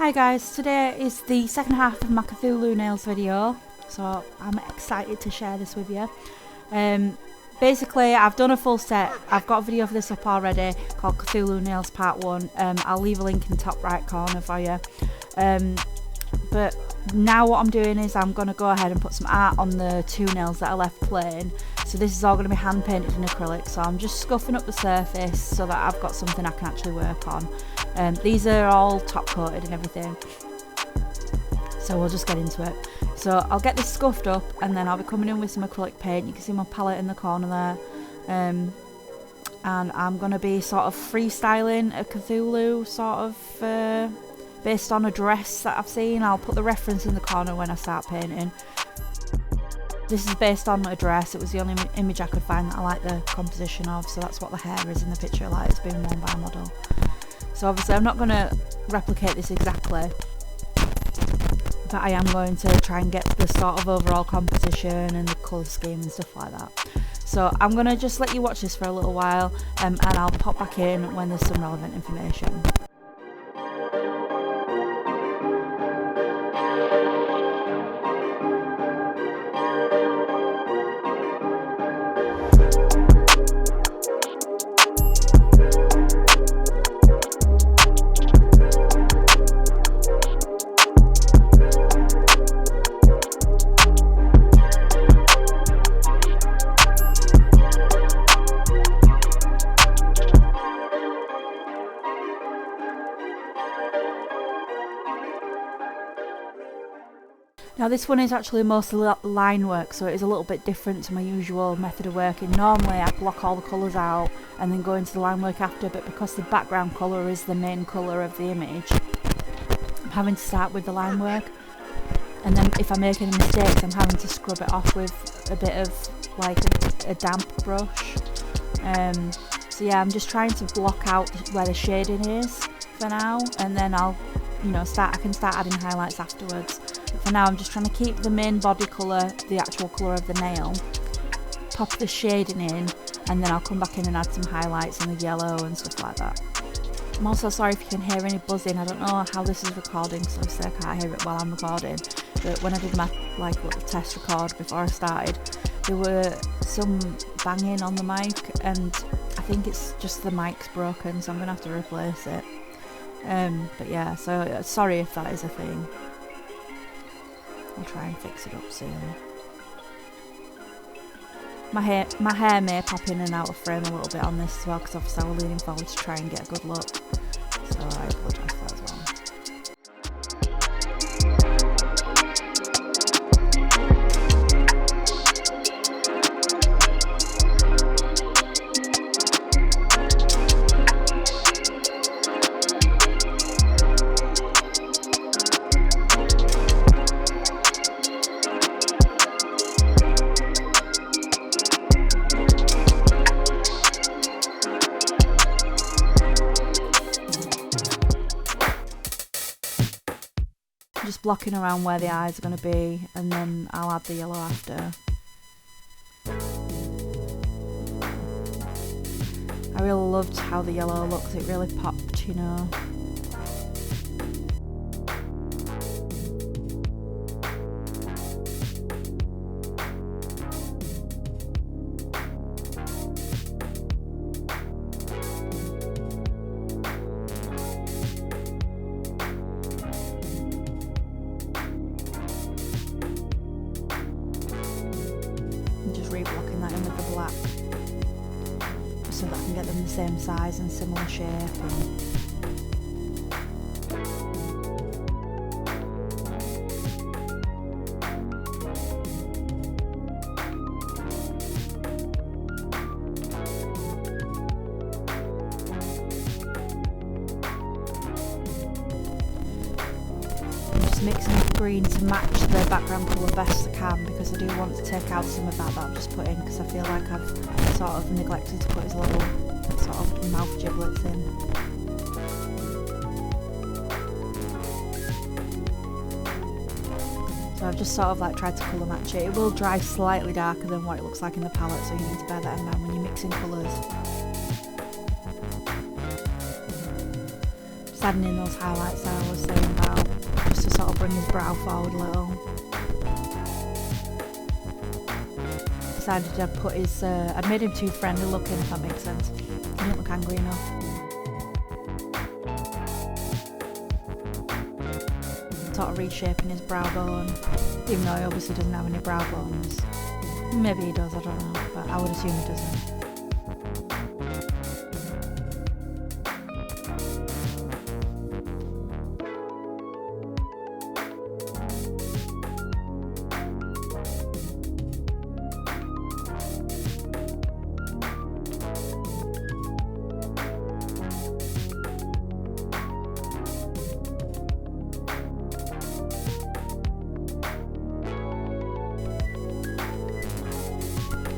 Hi guys, today is the second half of my Cthulhu Nails video, so I'm excited to share this with you. Basically, I've done a full set. I've got a video of this up already called Cthulhu Nails Part 1. I'll leave a link in the top right corner for you. But now what I'm doing is I'm going to go ahead and put some art on the two nails that are left plain. So this is all going to be hand painted in acrylic, so I'm just scuffing up the surface so that I've got something I can actually work on. These are all top coated and everything, so we'll just get into it. So I'll get this scuffed up and then I'll be coming in with some acrylic paint. You can see my palette in the corner there, and I'm going to be sort of freestyling a Cthulhu sort of based on a dress that I've seen. I'll put the reference in the corner when I start painting. This is based on a dress. It was the only image I could find that I like the composition of, so that's what the hair is in the picture, like it's being worn by a model. So obviously I'm not going to replicate this exactly, but I am going to try and get the sort of overall composition and the colour scheme and stuff like that. So I'm going to just let you watch this for a little while, and I'll pop back in when there's some relevant information. Now this one is actually mostly line work, so it is a little bit different to my usual method of working. Normally I block all the colours out and then go into the line work after, but because the background colour is the main colour of the image, I'm having to start with the line work, and then if I make any mistakes I'm having to scrub it off with a bit of like a damp brush. So yeah, I'm just trying to block out where the shading is for now, and then I'll I can start adding highlights afterwards. For now I'm just trying to keep the main body colour, the actual colour of the nail, pop the shading in, and then I'll come back in and add some highlights and the yellow and stuff like that. I'm also sorry if you can hear any buzzing. I don't know how this is recording, so obviously I can't hear it while I'm recording, but when I did my little test record before I started, there were some banging on the mic, and I think it's just the mic's broken, so I'm going to have to replace it. But yeah, so sorry if that is a thing. I'll try and fix it up soon. My hair may pop in and out of frame a little bit on this as well, because obviously I was leaning forward to try and get a good look, so I apologise for that as well. Just blocking around where the eyes are going to be, and then I'll add the yellow after. I really loved how the yellow looked, it really popped, you know. Reblocking that in with the black, so that I can get them the same size and similar shape. Mixing the green to match the background colour best I can, because I do want to take out some of that I've just put in, because I feel like I've sort of neglected to put his little sort of mouth giblets in. So I've just sort of like tried to colour match it. It will dry slightly darker than what it looks like in the palette, so you need to bear that in mind when you're mixing colours. Just adding in those highlights that I was saying about, just to sort of bring his brow forward a little. Decided I'd put his, I'd made him too friendly looking, if that makes sense. He didn't look angry enough. Sort of reshaping his brow bone, even though he obviously doesn't have any brow bones. Maybe he does, I don't know, but I would assume he doesn't.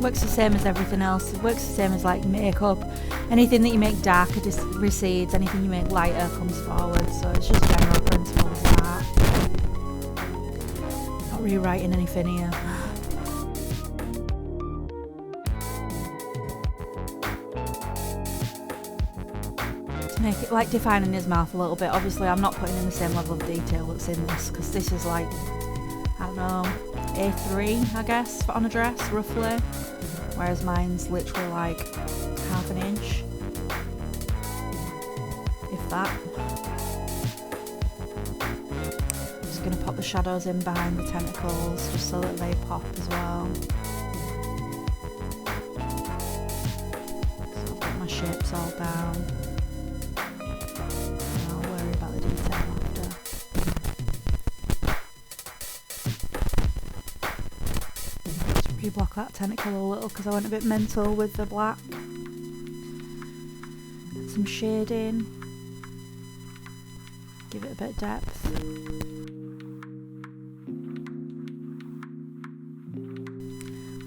Works the same as everything else. It works the same as like makeup. Anything that you make darker just recedes. Anything you make lighter comes forward. So it's just general principles of that. Not rewriting anything here. To make it like defining his mouth a little bit. Obviously I'm not putting in the same level of detail that's in this, because this is like, I don't know, A3 I guess on a dress roughly. Whereas mine's literally like half an inch, if that. Just going to pop the shadows in behind the tentacles just so that they pop as well. So I've got my shapes all down. And I'll worry about the detail after. Block that tentacle a little because I went a bit mental with the black. Some shading, give it a bit of depth.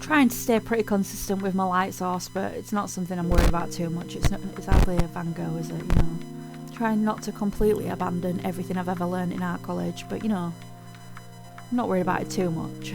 Trying to stay pretty consistent with my light source, but it's not something I'm worried about too much. It's hardly a Van Gogh, is it? You know, trying not to completely abandon everything I've ever learned in art college, but you know, I'm not worried about it too much.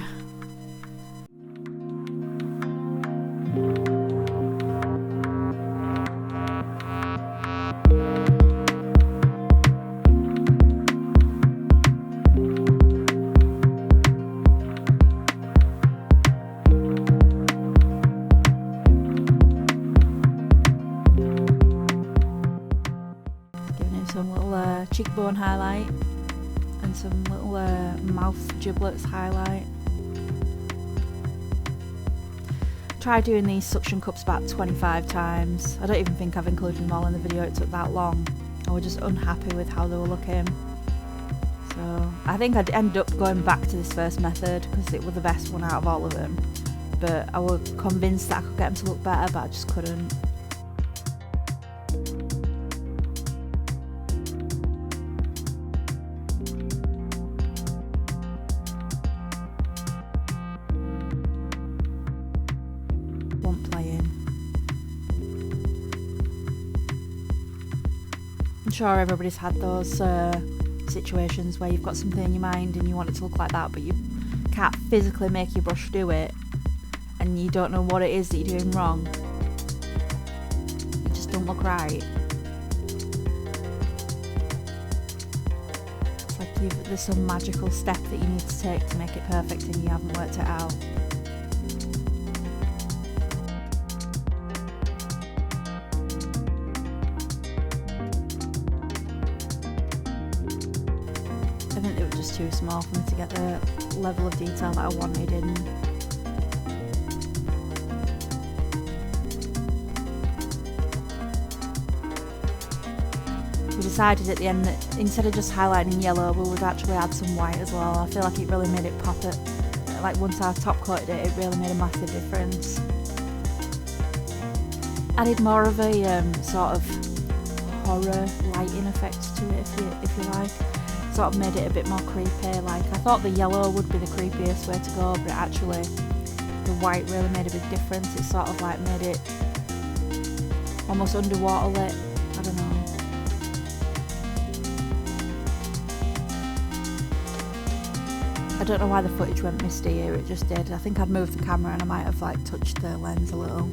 Some little cheekbone highlight and some little mouth giblets highlight. Tried doing these suction cups about 25 times. I don't even think I've included them all in the video, it took that long. I was just unhappy with how they were looking. So I think I'd end up going back to this first method because it was the best one out of all of them. But I was convinced that I could get them to look better, but I just couldn't. I'm sure everybody's had those situations where you've got something in your mind and you want it to look like that, but you can't physically make your brush do it, and you don't know what it is that you're doing wrong. It just don't look right. It's like there's some magical step that you need to take to make it perfect and you haven't worked it out. I think they were just too small for me to get the level of detail that I wanted in. We decided at the end that instead of just highlighting in yellow, we would actually add some white as well. I feel like it really made it pop it. Like once I top coated it, it really made a massive difference. Added more of a sort of horror lighting effect to it, if you like. Sort of made it a bit more creepy. Like I thought the yellow would be the creepiest way to go, but actually the white really made a big difference. It sort of like made it almost underwater lit. I don't know. I don't know why the footage went misty here, it just did. I think I'd moved the camera and I might have like touched the lens a little.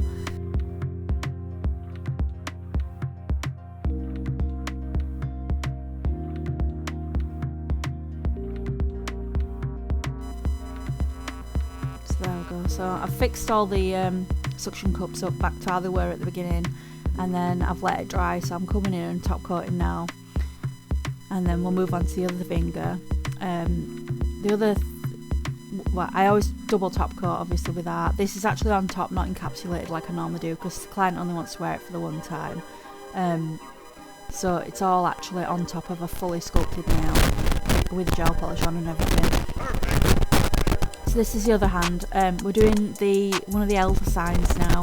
So I've fixed all the suction cups up back to how they were at the beginning, and then I've let it dry, so I'm coming in and top coating now, and then we'll move on to the other finger. Well, I always double top coat obviously with that. This is actually on top, not encapsulated like I normally do, because the client only wants to wear it for the one time. So it's all actually on top of a fully sculpted nail with gel polish on and everything. So this is the other hand. We're doing one of the elder signs now,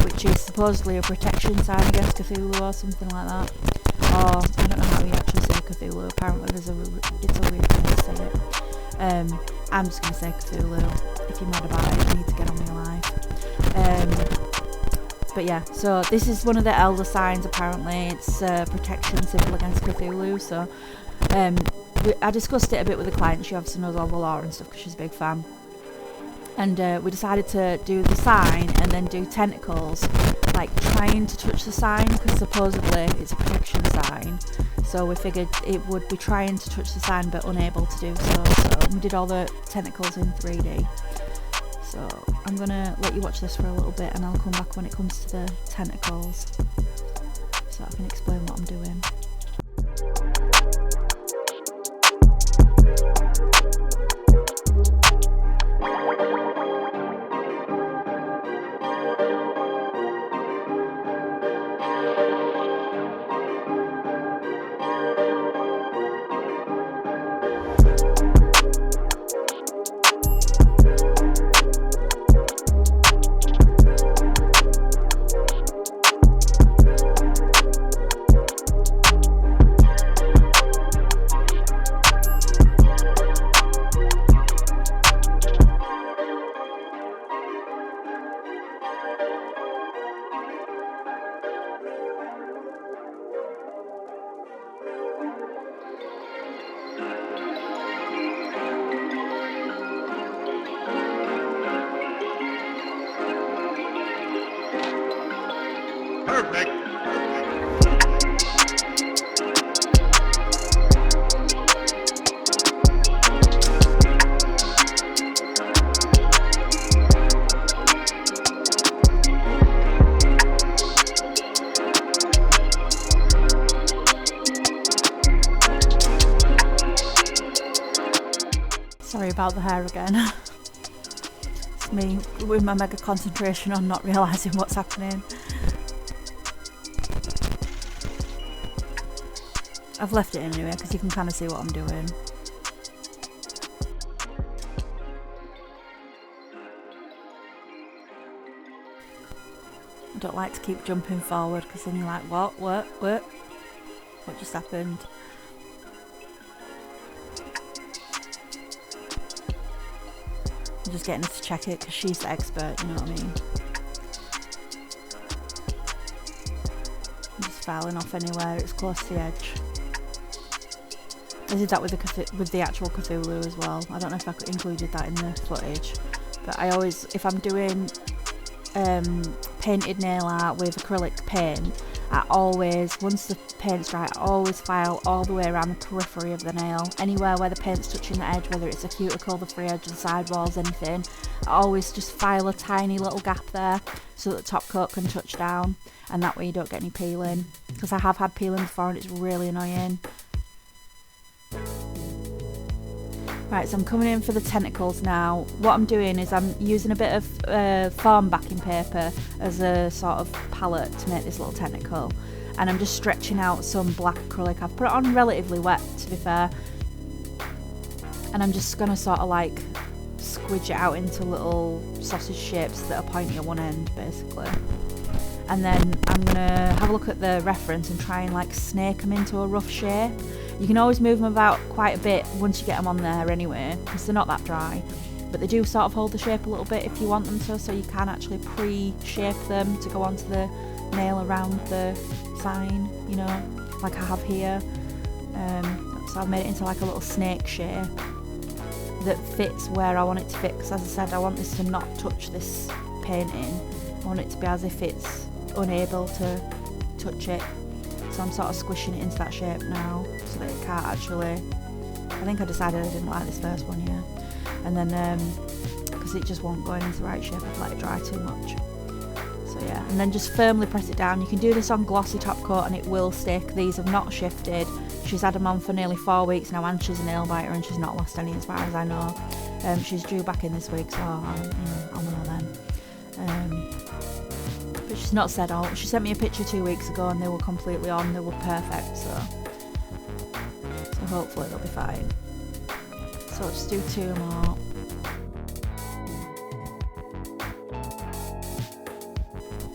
which is supposedly a protection sign against Cthulhu or something like that. Or I don't know how you actually say Cthulhu. Apparently it's a weird thing to say it. I'm just going to say Cthulhu. If you're mad about it, you need to get on with your life. But yeah, so this is one of the elder signs apparently. It's a protection symbol against Cthulhu. So I discussed it a bit with the client. She obviously knows all the lore and stuff because she's a big fan. And we decided to do the sign and then do tentacles, like trying to touch the sign, because supposedly it's a protection sign. So we figured it would be trying to touch the sign but unable to do so. So we did all the tentacles in 3D. So I'm going to let you watch this for a little bit, and I'll come back when it comes to the tentacles, so I can explain what I'm doing. Perfect. Sorry about the hair again. It's me with my mega concentration on not realising what's happening. I've left it in anyway because you can kind of see what I'm doing. I don't like to keep jumping forward because then you're like, what just happened? I'm just getting her to check it because she's the expert, you know what I mean? I'm just filing off anywhere it's close to the edge. I did that with the actual Cthulhu as well. I don't know if I included that in the footage, but I always, if I'm doing painted nail art with acrylic paint, I always, once the paint's dry, I always file all the way around the periphery of the nail. Anywhere where the paint's touching the edge, whether it's a cuticle, the free edge, the sidewalls, anything, I always just file a tiny little gap there so that the top coat can touch down, and that way you don't get any peeling. Because I have had peeling before and it's really annoying. Right, so I'm coming in for the tentacles now. What I'm doing is I'm using a bit of foam backing paper as a sort of palette to make this little tentacle. And I'm just stretching out some black acrylic. I've put it on relatively wet, to be fair. And I'm just going to sort of like squidge it out into little sausage shapes that are pointy at one end, basically. And then I'm going to have a look at the reference and try and like snake them into a rough shape. You can always move them about quite a bit once you get them on there anyway, because they're not that dry. But they do sort of hold the shape a little bit if you want them to, so you can actually pre-shape them to go onto the nail around the sign, you know, like I have here. So I've made it into like a little snake shape that fits where I want it to fit, because as I said, I want this to not touch this painting. I want it to be as if it's unable to touch it. So I'm sort of squishing it into that shape now, so that it can't actually... I think I decided I didn't like this first one, yeah. And then, because because it just won't go into the right shape. I've let it dry too much. So yeah, and then just firmly press it down. You can do this on glossy top coat and it will stick. These have not shifted. She's had them on for nearly 4 weeks now, and she's a nail biter and she's not lost any as far as I know. She's due back in this week, so I'll know then. But she's not said all. She sent me a picture 2 weeks ago and they were completely on. They were perfect, so hopefully they'll be fine. So I'll just do 2 more.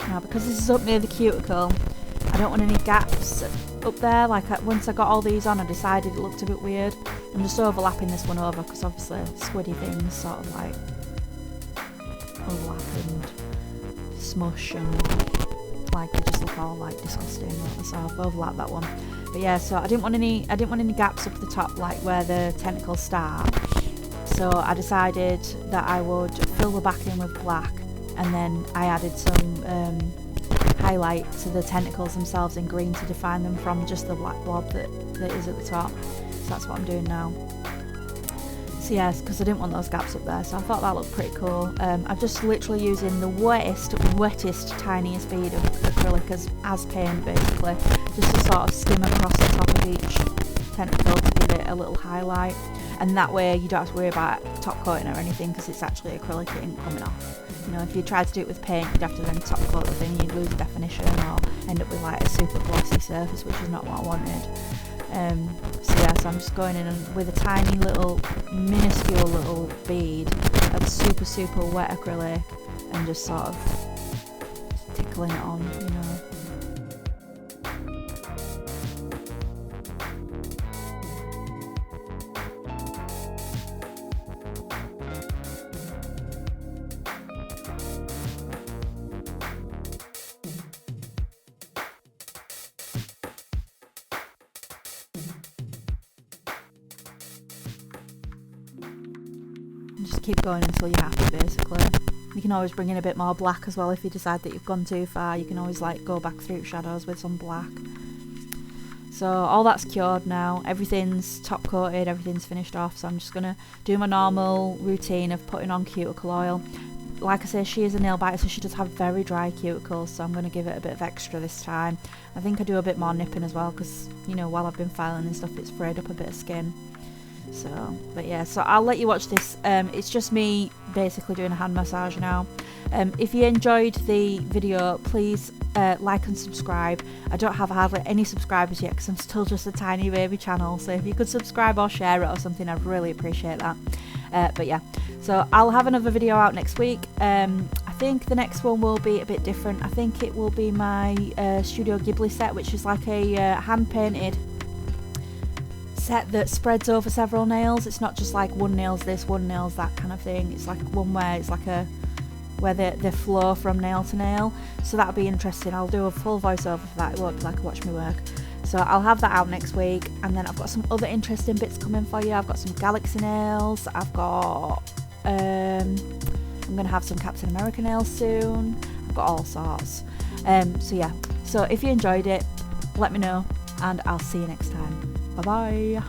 Now, because this is up near the cuticle, I don't want any gaps up there. Like, once I got all these on, I decided it looked a bit weird. I'm just overlapping this one over because obviously squiddy things sort of like overlap and smush and like they just look all like disgusting. So I've overlapped that one. But yeah, so I didn't want any gaps up the top, like where the tentacles start. So I decided that I would fill the back in with black, and then I added some highlight to the tentacles themselves in green to define them from just the black blob that is at the top. So that's what I'm doing now. So yes, because I didn't want those gaps up there, so I thought that looked pretty cool. I'm just literally using the wettest, tiniest bead of acrylic as paint, basically, just to sort of skim across the top of each tentacle to give it a little highlight. And that way you don't have to worry about top coating or anything, because it's actually acrylic, it ain't coming off. You know, if you tried to do it with paint, you'd have to then top coat the thing, you'd lose definition or end up with like a super glossy surface, which is not what I wanted. So yeah, so I'm just going in and with a tiny little, minuscule little bead of super wet acrylic and just sort of tickling it on, you know. Just keep going until you're happy, basically. You can always bring in a bit more black as well if you decide that you've gone too far. You can always like go back through shadows with some black. So all that's cured now. Everything's top coated, everything's finished off. So I'm just gonna do my normal routine of putting on cuticle oil. Like I say, she is a nail biter, so she does have very dry cuticles, so I'm going to give it a bit of extra this time. I think I do a bit more nipping as well, because, you know, while I've been filing and stuff, it's frayed up a bit of skin. So, but yeah, so I'll let you watch this. It's just me basically doing a hand massage now. If you enjoyed the video, please like and subscribe. I don't have hardly any subscribers yet because I'm still just a tiny baby channel, so if you could subscribe or share it or something, I'd really appreciate that. But yeah, so I'll have another video out next week. I think the next one will be a bit different. I think it will be my Studio Ghibli set, which is like a hand painted set that spreads over several nails. It's not just like one nail's this, one nail's that kind of thing. It's like one where it's like where they flow from nail to nail. So that'll be interesting. I'll do a full voiceover for that. It won't be like a watch me work. So I'll have that out next week, and then I've got some other interesting bits coming for you. I've got some Galaxy nails. I've got I'm gonna have some Captain America nails soon. I've got all sorts. So yeah. So if you enjoyed it, let me know, and I'll see you next time. Bye bye.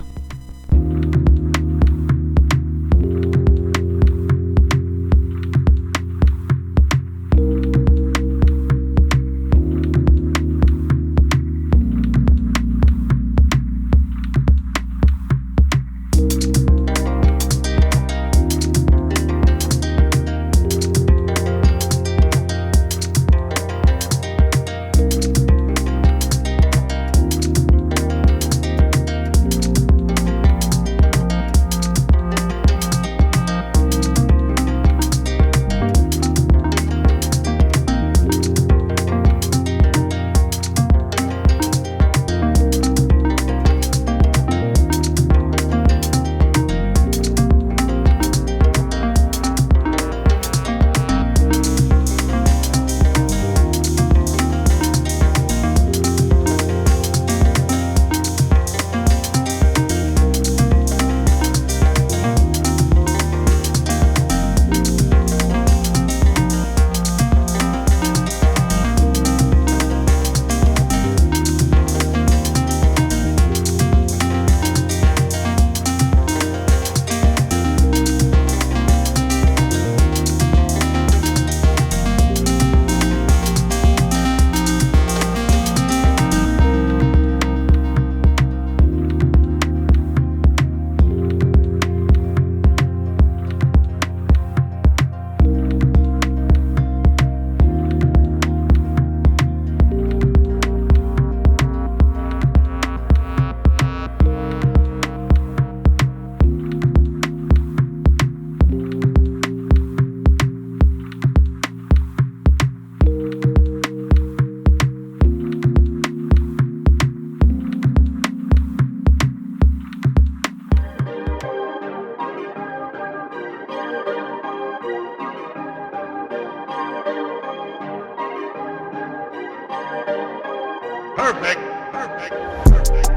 Perfect. Perfect. Perfect.